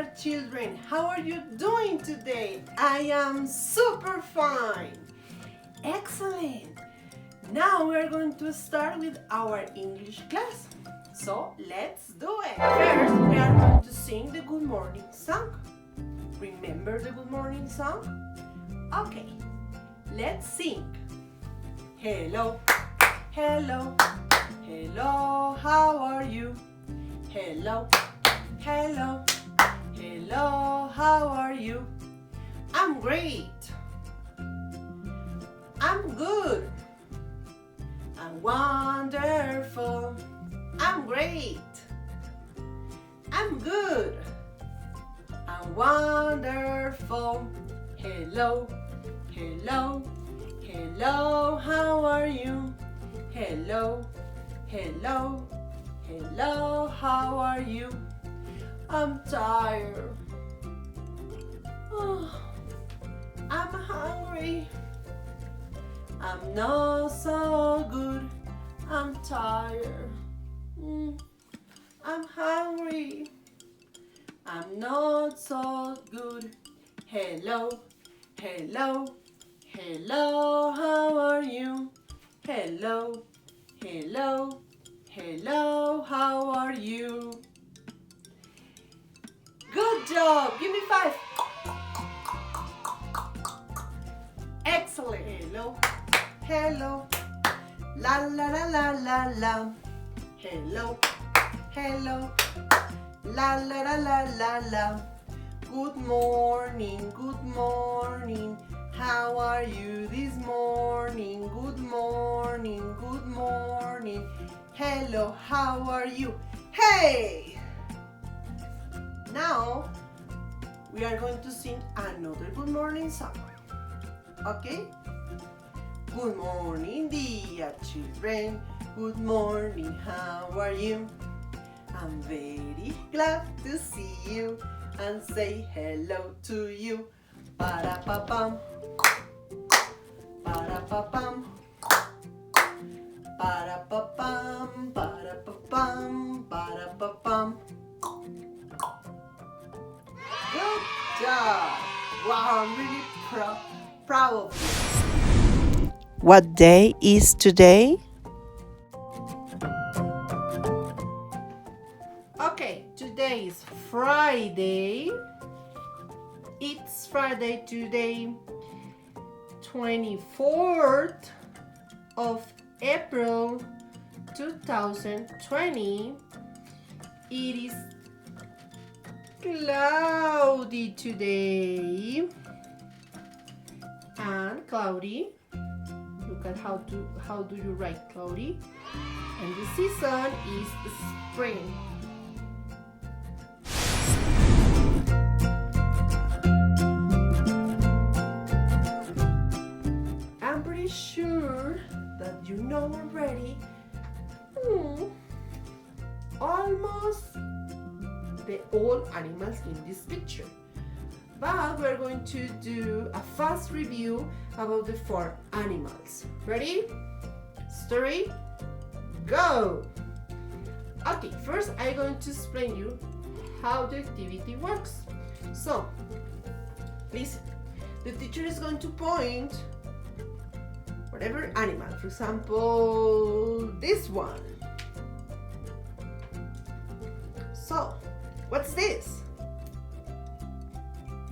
dear children, how are you doing today? I am super fine. Excellent. Now we're going to start with our English class. So let's do it. First, we are going to sing the good morning song. Remember the good morning song? Okay, let's sing. Hello, hello, hello, how are you? Hello, hello, hello, how are you? I'm great. I'm good. I'm wonderful. I'm great. I'm good. I'm wonderful. Hello, hello, hello, how are you? Hello, hello, hello, how are you? I'm tired. Oh, I'm hungry. I'm not so good. I'm tired. I'm hungry. I'm not so good. Hello, hello, hello, how are you? Hello, hello, hello, how are you? Good job! Give me 5. Excellent. Hello, hello, la la la la la la. Hello, hello, la la la la la la. Good morning, good morning. How are you this morning? Good morning, good morning. Hello, how are you? Hey! Now we are going to sing another good morning song. Okay? Good morning, dear children. Good morning, how are you? I'm very glad to see you and say hello to you. Para-pa-pam, para-pa-pam, para-pa-pam, para-pa-pam, para-pa-pam. Good job! Wow, I'm really proud of you. What day is today? Okay, today is Friday. It's Friday today, 24th of April 2020. It is cloudy today. And cloudy, look at how do you write cloudy? And the season is spring. I'm pretty sure that you know already almost the all animals in this picture. But we're going to do a fast review about the 4 animals. Ready? Story, go! Okay, first I'm going to explain you how the activity works. So, listen. The teacher is going to point whatever animal. For example, this one. So, what's this?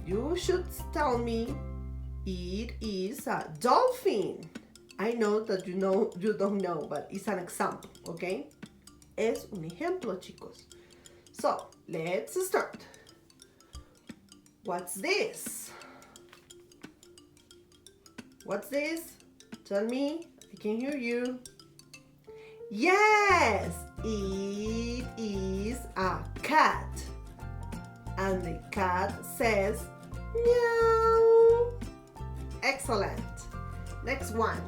You should tell me it is a dolphin. I know that you don't know, but it's an example, okay? Es un ejemplo, chicos. So, let's start. What's this? What's this? Tell me, I can hear you. Yes, it is a cat. And the cat says, meow. Excellent. Next one.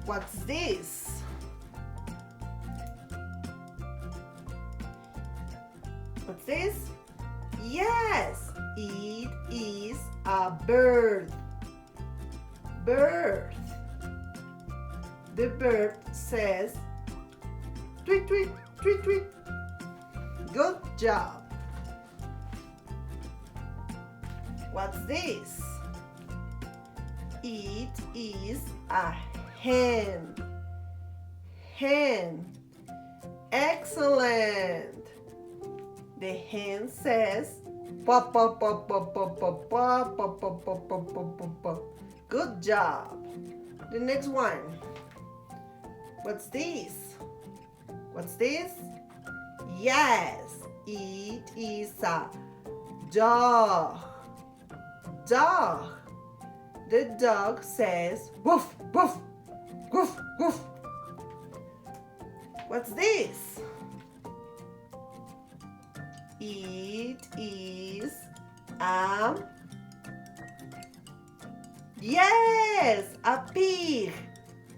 What's this? What's this? Yes, it is a bird. Bird. The bird says, tweet, tweet, tweet, tweet. Good job. What's this? It is a hen. Hen. Excellent. The hen says, pop, pop, pop, pop, pop, pop, pop, pop, pop, pop, pop, pop, pop, pop. Good job. The next one. What's this? What's this? Yes, it is a dog. Dog. The dog says, woof, woof, woof, woof. What's this? It is a, yes, a pig.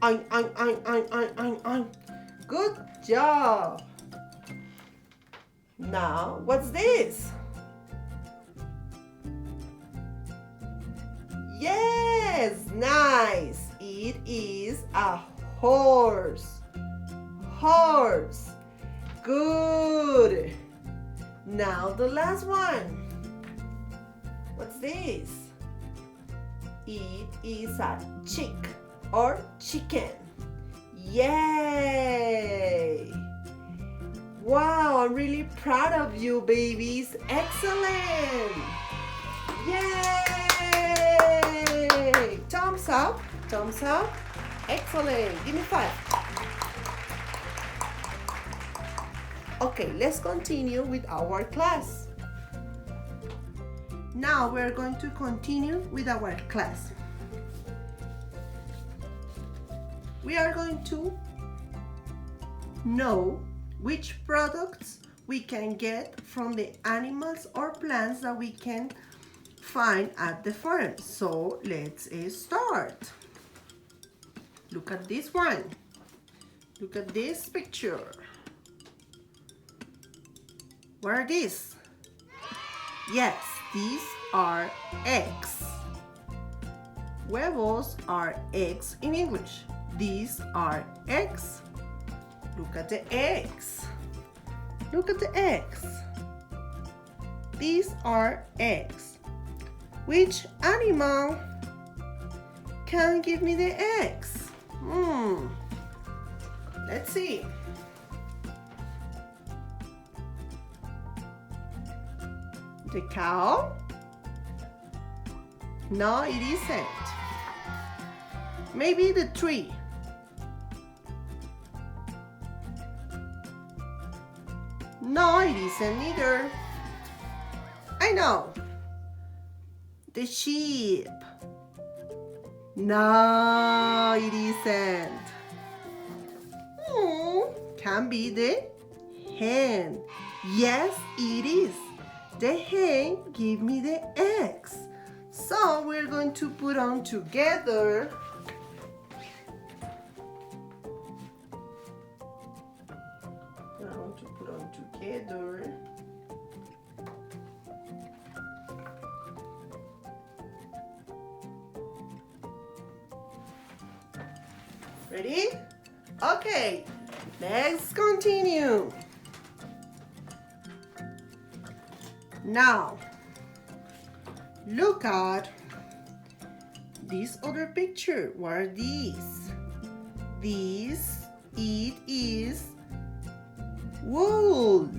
Oink, oink, oink, oink, oink, oink, oink. Good job. Now, what's this? Yes, nice. It is a horse. Horse. Good. Now the last one. What's this? It is a chick or chicken. Yay! Wow, I'm really proud of you, babies. Excellent! Yay! Thumbs up, thumbs up. Excellent. Give me 5. Okay, let's continue with our class. Now we're going to continue with our class. We are going to know which products we can get from the animals or plants that we can find at the farm. So let's start. Look at this one. Look at this picture. What are these? Yes, these are eggs. Huevos are eggs in English. These are eggs. Look at the eggs. Look at the eggs. These are eggs. Which animal can give me the eggs? Let's see. The cow? No, it isn't. Maybe the tree. No, it isn't either. I know. The sheep. No, it isn't. Can be the hen. Yes, it is. The hen give me the eggs. So we're going to put on together. We're going to put on together. Ready? Okay, let's continue. Now, look at this other picture. What are these? This, it is wool.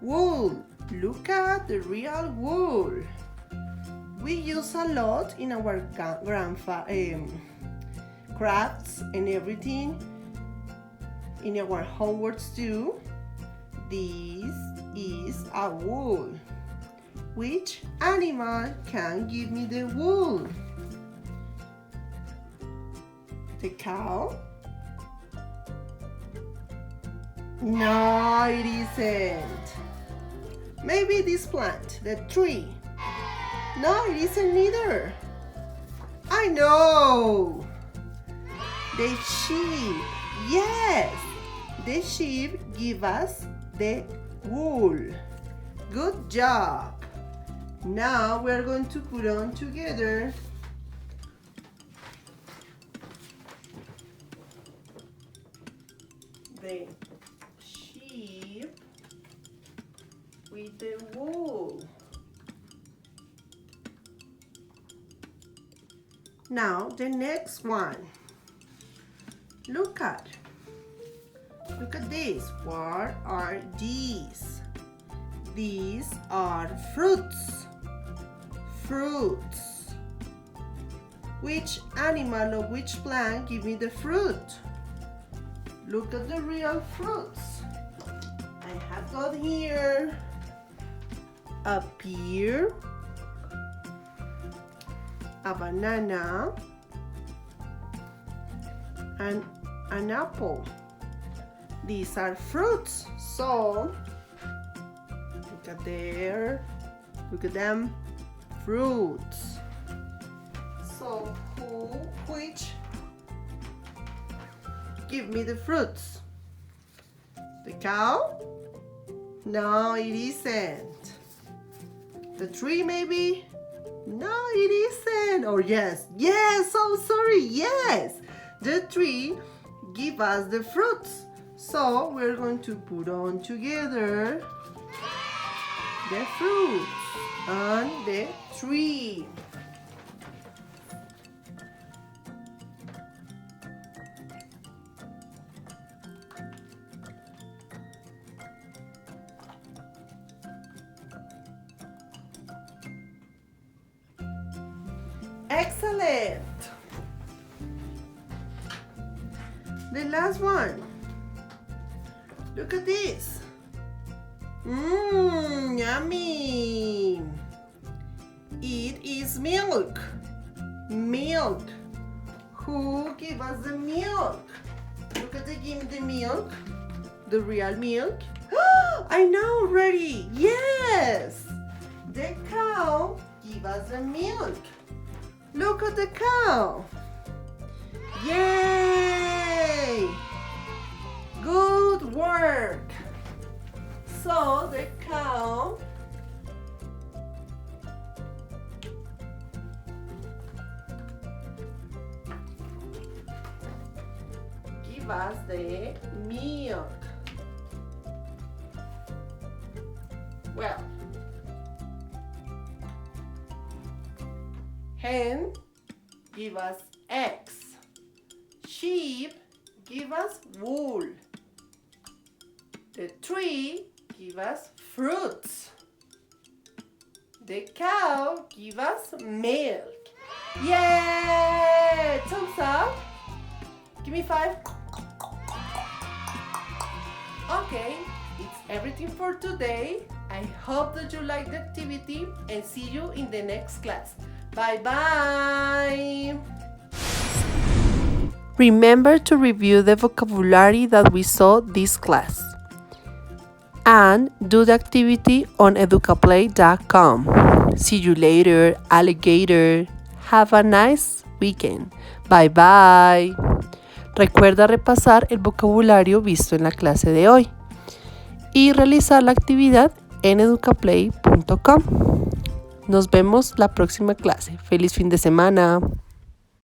Wool. Look at the real wool. We use a lot in our crafts and everything, in our homeworks too. This is a wool. Which animal can give me the wool? The cow? No, it isn't. Maybe this plant, the tree. No, it isn't either. I know. The sheep. Yes, the sheep give us the wool. Good job. Now we're going to put on together the sheep with the wool. Now the next one. Look at this. What are these? These are fruits. Fruits. Which animal or which plant give me the fruit? Look at the real fruits. I have got here a pear, a banana, and an apple. These are fruits. So look at there. Look at them. Fruits. So which give me the fruits? The cow? No, it isn't. The tree maybe? No, it isn't. Or yes. Yes, oh sorry, yes. The tree give us the fruits. So we're going to put on together the fruits and the tree. Excellent. The last one. Look at this. Yummy. It is milk. Milk. Who give us the milk? Look at the milk. The real milk. I know already. Yes. The cow give us the milk. Look at the cow. Yay! Good work. So the cow give us the milk. Well, hen give us eggs. Sheep give us wool. The tree give us fruits. The cow give us milk. Yay! Thumbs up. Give me 5. Okay, it's everything for today. I hope that you like the activity and see you in the next class. Bye-bye. Remember to review the vocabulary that we saw this class. And do the activity on educaplay.com. See you later, alligator. Have a nice weekend. Bye bye. Recuerda repasar el vocabulario visto en la clase de hoy y realizar la actividad en educaplay.com. Nos vemos la próxima clase. Feliz fin de semana.